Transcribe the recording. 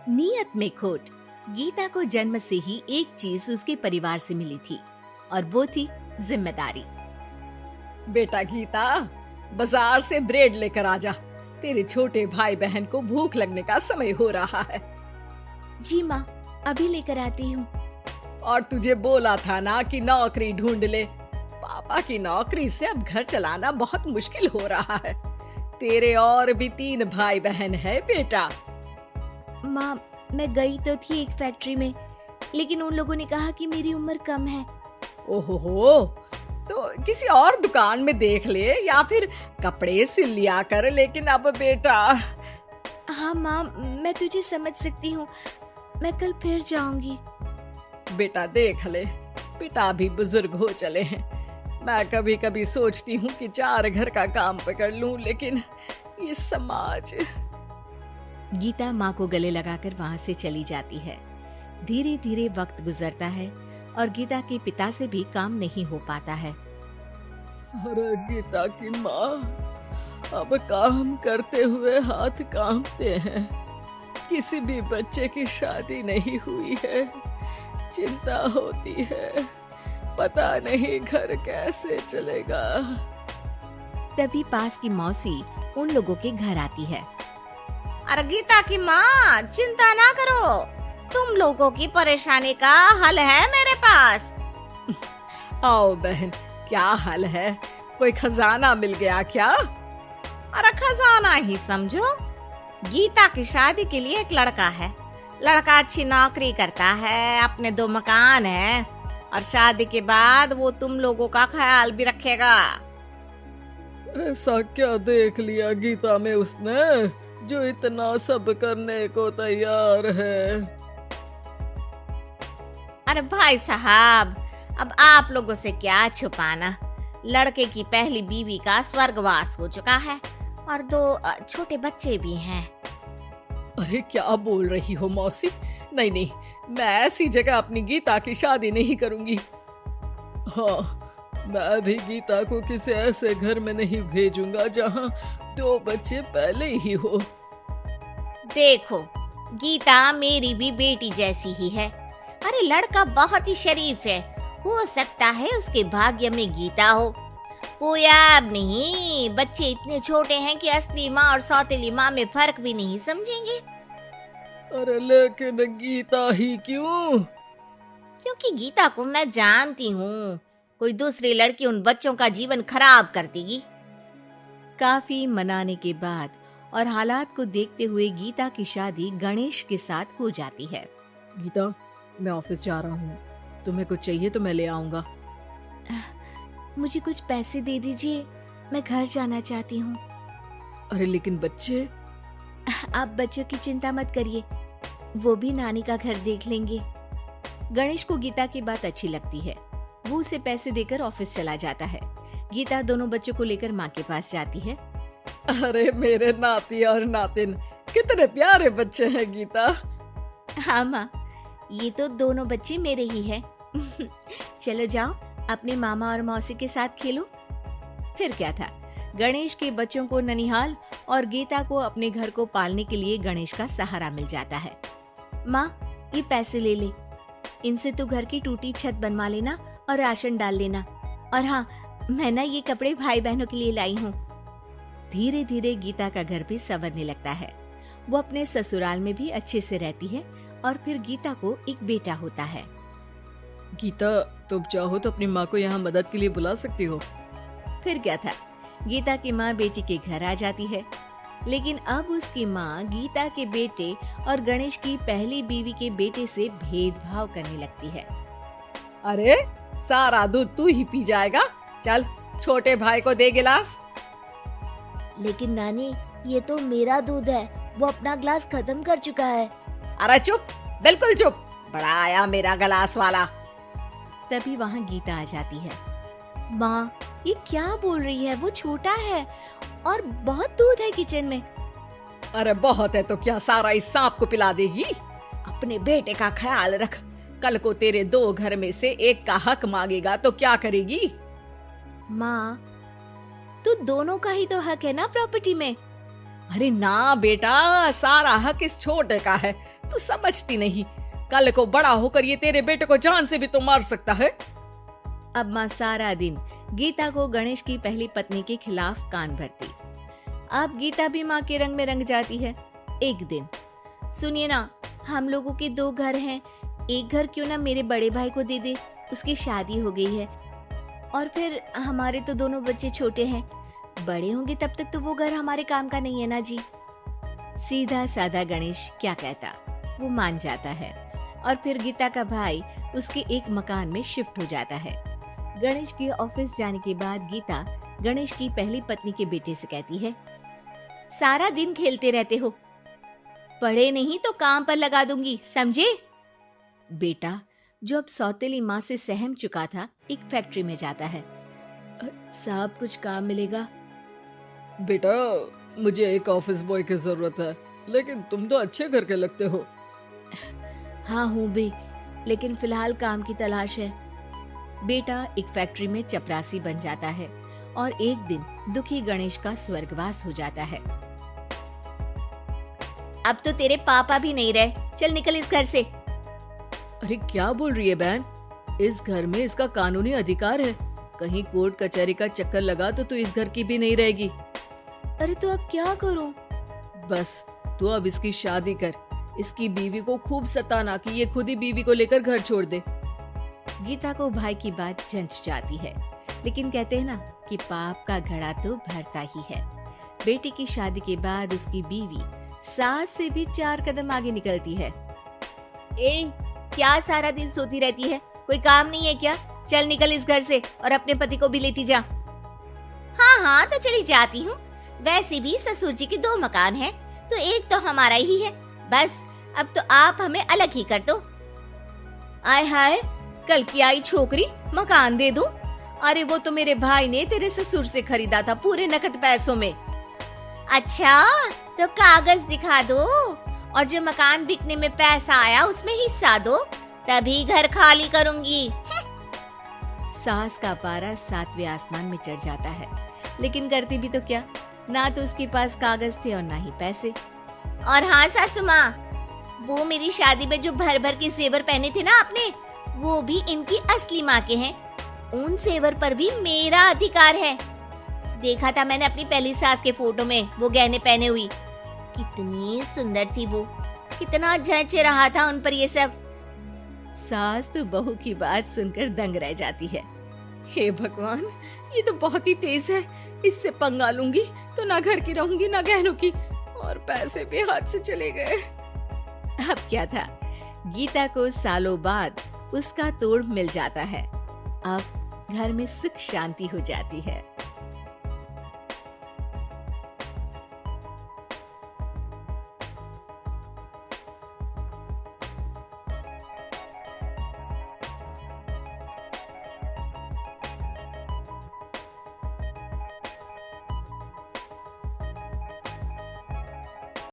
नियत में खोट। गीता को जन्म से ही एक चीज उसके परिवार से मिली थी और वो थी जिम्मेदारी। बेटा गीता, बाजार से ब्रेड लेकर आ जा। तेरे छोटे भाई बहन को भूख लगने का समय हो रहा है। जी माँ, अभी लेकर आती हूँ। और तुझे बोला था ना कि नौकरी ढूंढ ले। पापा की नौकरी से अब घर चलाना बहुत मुश्किल हो रहा है। तेरे और भी 3 भाई बहन है बेटा। माँ, मैं गई तो थी एक फैक्ट्री में, लेकिन उन लोगों ने कहा कि मेरी उम्र कम है। ओहो, तो किसी और दुकान में देख ले या फिर कपड़े सिल लिया कर। लेकिन अब बेटा। हाँ माँ, मैं तुझे समझ सकती हूँ। मैं कल फिर जाऊंगी। बेटा देख ले, पिता भी बुजुर्ग हो चले हैं। मैं कभी कभी सोचती हूँ कि 4 घर का काम पकड़ लूं, लेकिन ये समाज। गीता माँ को गले लगाकर वहाँ से चली जाती है। धीरे धीरे वक्त गुजरता है और गीता के पिता से भी काम नहीं हो पाता है। अरे गीता की माँ, अब काम करते हुए हाथ कांपते हैं। किसी भी बच्चे की शादी नहीं हुई है। चिंता होती है, पता नहीं घर कैसे चलेगा। तभी पास की मौसी उन लोगों के घर आती है। अरे गीता की माँ, चिंता ना करो, तुम लोगों की परेशानी का हल है मेरे पास। आओ बहन, क्या हाल है? कोई खजाना मिल गया क्या? अरे खजाना ही समझो। गीता की शादी के लिए एक लड़का है। लड़का अच्छी नौकरी करता है, अपने 2 मकान हैं और शादी के बाद वो तुम लोगों का ख्याल भी रखेगा। ऐसा क्या देख लिया गीता में उसने जो इतना सब करने को तैयार है? अरे भाई साहब, अब आप लोगों से क्या छुपाना। लड़के की पहली बीवी का स्वर्गवास हो चुका है और 2 छोटे बच्चे भी हैं। अरे क्या बोल रही हो मौसी? नहीं नहीं, मैं ऐसी जगह अपनी गीता की शादी नहीं करूंगी। हाँ, मैं भी गीता को किसी ऐसे घर में नहीं भेजूंगा जहाँ 2 बच्चे पहले ही हो। देखो, गीता मेरी भी बेटी जैसी ही है। अरे लड़का बहुत ही शरीफ है, हो सकता है उसके भाग्य में गीता हो। वो याद नहीं, बच्चे इतने छोटे हैं कि असली माँ और सौतेली माँ में फर्क भी नहीं समझेंगे। अरे लेकिन गीता ही क्यों? क्योंकि गीता को मैं जानती हूँ, कोई दूसरी लड़की उन बच्चों का जीवन खराब कर देगी। काफी मनाने के बाद और हालात को देखते हुए गीता की शादी गणेश के साथ हो जाती है। गीता, मैं ऑफिस जा रहा हूँ। तुम्हें कुछ चाहिए तो मैं ले आऊंगा। मुझे कुछ पैसे दे दीजिए, मैं घर जाना चाहती हूँ। अरे लेकिन बच्चे। आप बच्चों की चिंता मत करिए, वो भी नानी का घर देख लेंगे। गणेश को गीता की बात अच्छी लगती है। वो उसे पैसे देकर ऑफिस चला जाता है। गीता दोनों बच्चों को लेकर माँ के पास जाती है। अरे मेरे नाती और नातिन, कितने प्यारे बच्चे हैं गीता। हाँ माँ, ये तो दोनों बच्चे मेरे ही हैं। चलो जाओ, अपने मामा और मौसी के साथ खेलो। फिर क्या था, गणेश के बच्चों को ननिहाल और गीता को अपने घर को पालने के लिए गणेश का सहारा मिल जाता है। माँ, ये पैसे ले ले, इनसे तू घर की टूटी छत बनवा लेना और राशन डाल लेना। और हाँ, मैं ना ये कपड़े भाई बहनों के लिए लाई हूँ। धीरे धीरे गीता का घर भी संवरने लगता है। वो अपने ससुराल में भी अच्छे से रहती है और फिर गीता को एक बेटा होता है। गीता, तुम चाहो तो अपनी माँ को यहाँ मदद के लिए बुला सकती हो। फिर क्या था, गीता की माँ बेटी के घर आ जाती है। लेकिन अब उसकी माँ गीता के बेटे और गणेश की पहली बीवी के बेटे से भेदभाव करने लगती है। अरे सारा दूध तू ही पी जाएगा, चल छोटे भाई को दे गिलास। लेकिन नानी, ये तो मेरा दूध है, वो अपना ग्लास खत्म कर चुका है। अरे चुप, बिल्कुल चुप, बड़ा आया मेरा गिलास वाला। तभी वहाँ गीता आ जाती है। माँ, ये क्या बोल रही है, वो छोटा है और बहुत दूध है किचन में। अरे बहुत है तो क्या सारा इस सांप को पिला देगी? अपने बेटे का ख्याल रख, कल को तेरे 2 घर में से एक का हक मांगेगा तो क्या करेगी? माँ, तो दोनों का ही तो हक है ना प्रॉपर्टी में। अरे ना बेटा, सारा हक इस छोटे का है। तू समझती नहीं, कल को बड़ा होकर ये तेरे बेटे को जान से भी तो मार सकता है। अब माँ सारा दिन गीता को गणेश की पहली पत्नी के खिलाफ कान भरती। अब गीता भी माँ के रंग में रंग जाती है। एक दिन, सुनिए ना, हम लोगों के 2 घर हैं, एक घर क्यों ना मेरे बड़े भाई को दे दे, उसकी शादी हो गई है, और फिर हमारे तो दोनों बच्चे छोटे हैं, बड़े होंगे तब तक तो वो घर हमारे काम का नहीं है ना जी। सीधा साधा गणेश क्या कहता, वो मान जाता है और फिर गीता का भाई उसके एक मकान में शिफ्ट हो जाता है। गणेश के ऑफिस जाने के बाद गीता गणेश की पहली पत्नी के बेटे से कहती है, सारा दिन खेलते रहते हो, पढ़े नहीं तो काम पर लगा दूंगी, समझे? बेटा, जो अब सौतेली माँ से सहम चुका था, एक फैक्ट्री में जाता है। साहब, कुछ काम मिलेगा? बेटा, मुझे एक ऑफिस बॉय की जरूरत है, लेकिन तुम तो अच्छे घर के लगते हो। हाँ हूँ भी, लेकिन फिलहाल काम की तलाश है। बेटा एक फैक्ट्री में चपरासी बन जाता है और एक दिन दुखी गणेश का स्वर्गवास हो जाता है। अब तो तेरे पापा भी नहीं रहे, चल निकल इस घर से। अरे क्या बोल रही है बहन, इस घर में इसका कानूनी अधिकार है, कहीं कोर्ट कचहरी का चक्कर लगा तो तू इस घर की भी नहीं रहेगी। अरे तो अब क्या करूं? बस तू अब इसकी शादी कर, इसकी बीवी को खूब सताना कि ये खुद ही बीवी को लेकर घर छोड़ दे। गीता को भाई की बात जंच जाती है, लेकिन कहते हैं ना कि पाप का घड़ा तो भरता ही है। बेटी की शादी के बाद उसकी बीवी सास से भी 4 कदम आगे निकलती है। ए, क्या सारा दिन सोती रहती है, कोई काम नहीं है क्या? चल निकल इस घर से और अपने पति को भी लेती जा। हाँ हाँ तो चली जाती हूँ, वैसे भी ससुर जी के 2 मकान हैं, तो एक तो हमारा ही है, बस अब तो आप हमें अलग ही कर दो। आय हाय, कल की आई छोकरी मकान दे दूं? अरे वो तो मेरे भाई ने तेरे ससुर से खरीदा था पूरे नकद पैसों में। अच्छा, तो कागज दिखा दो और जो मकान बिकने में पैसा आया उसमें हिस्सा दो, तभी घर खाली करूंगी। सास का पारा 7वें आसमान में चढ़ जाता है, लेकिन करती भी तो क्या, ना तो उसके पास कागज थे और ना ही पैसे। और हाँ सासू माँ, वो मेरी शादी में जो भर भर के जेवर पहने थे ना आपने, वो भी इनकी असली माँ के हैं, उन जेवर पर भी मेरा अधिकार है। देखा था मैंने अपनी पहली सास के फोटो में वो गहने पहने हुई, कितनी सुंदर थी वो, कितना जच रहा था उन पर ये सब। सास तो बहू की बात सुनकर दंग रह जाती है। हे भगवान, ये तो बहुत ही तेज है, इससे पंगा लूंगी तो ना घर की रहूंगी ना गहनों की, और पैसे भी हाथ से चले गए। अब क्या था, गीता को सालों बाद उसका तोड़ मिल जाता है। अब घर में सुख शांति हो जाती है।